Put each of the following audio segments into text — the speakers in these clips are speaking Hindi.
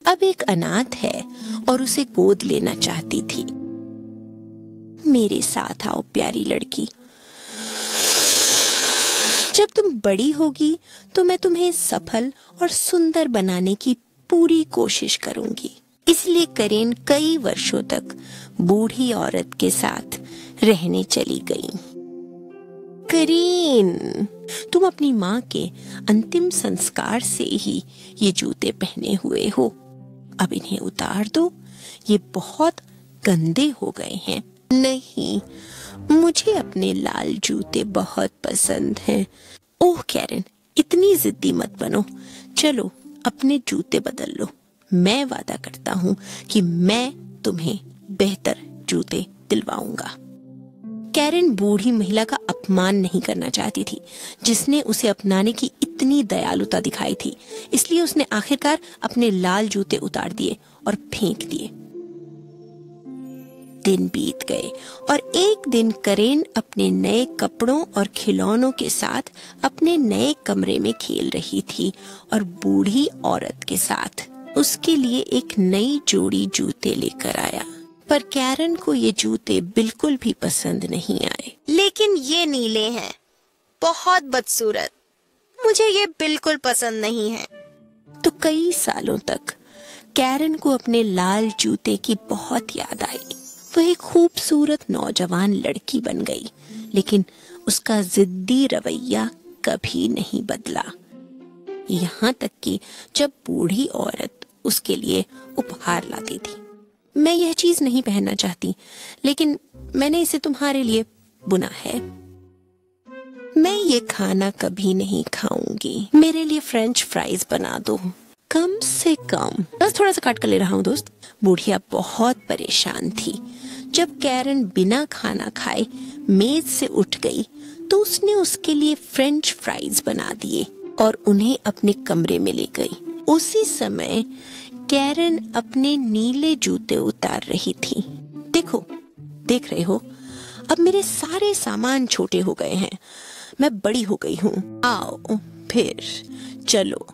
अब एक अनाथ है और उसे गोद लेना चाहती थी। मेरे साथ आओ प्यारी लड़की, जब तुम बड़ी होगी तो मैं तुम्हें सफल और सुंदर बनाने की पूरी कोशिश करूंगी। इसलिए करेन कई वर्षों तक बूढ़ी औरत के साथ रहने चली गई। करेन, तुम अपनी माँ के अंतिम संस्कार से ही ये जूते पहने हुए हो, अब इन्हें उतार दो, ये बहुत गंदे हो गए हैं। नहीं, मुझे अपने लाल जूते बहुत पसंद हैं। ओह कैरन, इतनी जिद्दी मत बनो, चलो अपने जूते बदल लो। मैं वादा करता हूँ कि मैं तुम्हें बेहतर जूते दिलवाऊंगा। कैरन बूढ़ी महिला का अपमान नहीं करना चाहती थी, जिसने उसे अपनाने की इतनी दयालुता दिखाई थी। इसलिए उसने आखिरकार अपने लाल जूते उतार दिए और फेंक दिए। दिन बीत गए और एक दिन करेन अपने नए कपड़ों और खिलौनों के साथ अपने नए कमरे में खेल रही थी और बूढ़ी औरत के साथ उसके लिए एक नई जोड़ी जूते लेकर आया। पर कैरन को ये जूते बिल्कुल भी पसंद नहीं आए। लेकिन ये नीले हैं, बहुत बदसूरत, मुझे ये बिल्कुल पसंद नहीं है। तो कई सालों तक कैरन को अपने लाल जूते की बहुत याद आई। वह एक खूबसूरत नौजवान लड़की बन गई, लेकिन उसका जिद्दी रवैया कभी नहीं बदला। यहाँ तक कि जब बूढ़ी औरत उसके लिए उपहार लाती थी। मैं यह चीज नहीं पहनना चाहती, लेकिन मैंने इसे तुम्हारे लिए बुना है। मैं ये खाना कभी नहीं खाऊंगी, मेरे लिए फ्रेंच फ्राइज बना दो, कम से कम। बस थोड़ा सा काट कर ले रहा हूँ दोस्त। बूढ़िया बहुत परेशान थी। जब कैरन बिना खाना खाए मेज से उठ गई तो उसने उसके लिए फ्रेंच फ्राइज बना दिए और उन्हें अपने कमरे में ले गई। उसी समय कैरन अपने नीले जूते उतार रही थी। देखो, देख रहे हो, अब मेरे सारे सामान छोटे हो गए हैं, मैं बड़ी हो गई हूँ। आओ फिर चलो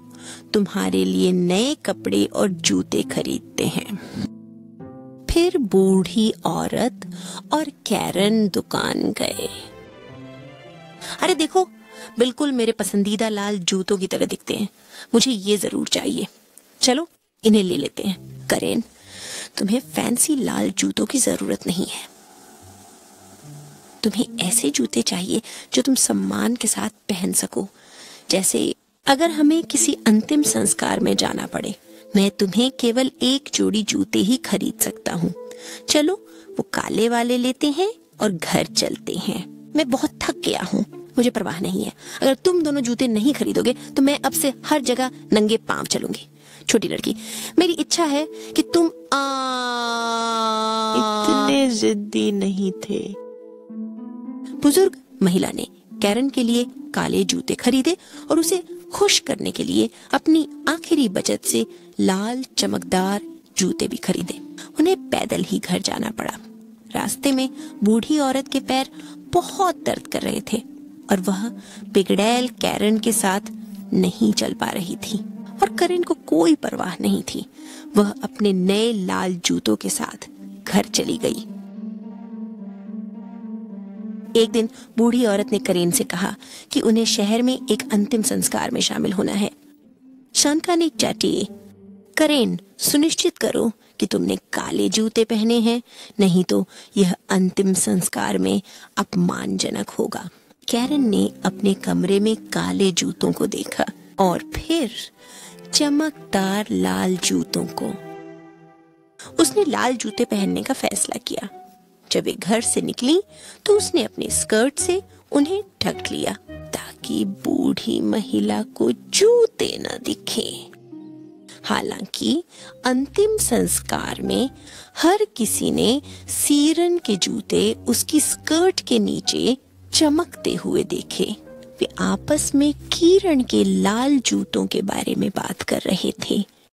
तुम्हारे लिए नए कपड़े और जूते खरीदते हैं। फिर बूढ़ी औरत और कैरन दुकान गए। अरे देखो, बिल्कुल मेरे पसंदीदा लाल जूतों की तरह दिखते हैं, मुझे ये जरूर चाहिए, चलो इन्हें ले लेते हैं। करेन, तुम्हें फैंसी लाल जूतों की जरूरत नहीं है, तुम्हें ऐसे जूते चाहिए जो तुम सम्मान के साथ पहन सको। जैसे अगर हमें किसी अंतिम संस्कार में जाना पड़े, मैं तुम्हें केवल एक जोड़ी जूते ही खरीद सकता हूँ। चलो वो काले वाले लेते हैं और घर चलते हैं। मैं बहुत थक गया हूँ, मुझे परवाह नहीं है। अगर तुम दोनों जूते नहीं खरीदोगे तो मैं अब से हर जगह नंगे पांव चलूंगी। छोटी लड़की, मेरी इच्छा है कि तुम इतने जिद्दी नहीं थे। बुजुर्ग महिला ने कैरन के लिए काले जूते खरीदे और उसे खुश करने के लिए अपनी आखिरी बचत से लाल चमकदार जूते भी खरीदे। उन्हें पैदल ही घर जाना पड़ा। रास्ते में बूढ़ी औरत के पैर बहुत दर्द कर रहे थे और वह बिगड़ैल कैरन के साथ नहीं चल पा रही थी, और कैरन को कोई परवाह नहीं थी। वह अपने नए लाल जूतों के साथ घर चली गई। एक दिन बूढ़ी औरत ने कैरन से कहा कि उन्हें शहर में एक अंतिम संस्कार में शामिल होना है। शांतकानी चाटिए, कैरन, सुनिश्चित करो कि तुमने काले जूते पहने हैं, नहीं तो यह अंतिम संस्कार में अपमानजनक होगा। कैरन ने अपने कमरे में काले जूतों को देखा और फिर चमकदार लाल जूतों को। उसने लाल जूते पहनने का फैसला किया। जब वे घर से निकली तो उसने अपने स्कर्ट से उन्हें ढक लिया ताकि बूढ़ी महिला को जूते न दिखे। हालांकि अंतिम संस्कार में हर किसी ने सीरन के जूते उसकी स्कर्ट के नीचे चमकते हुए देखे। वे आपस में किरण के लाल जूतों के बारे में बात कर रहे थे।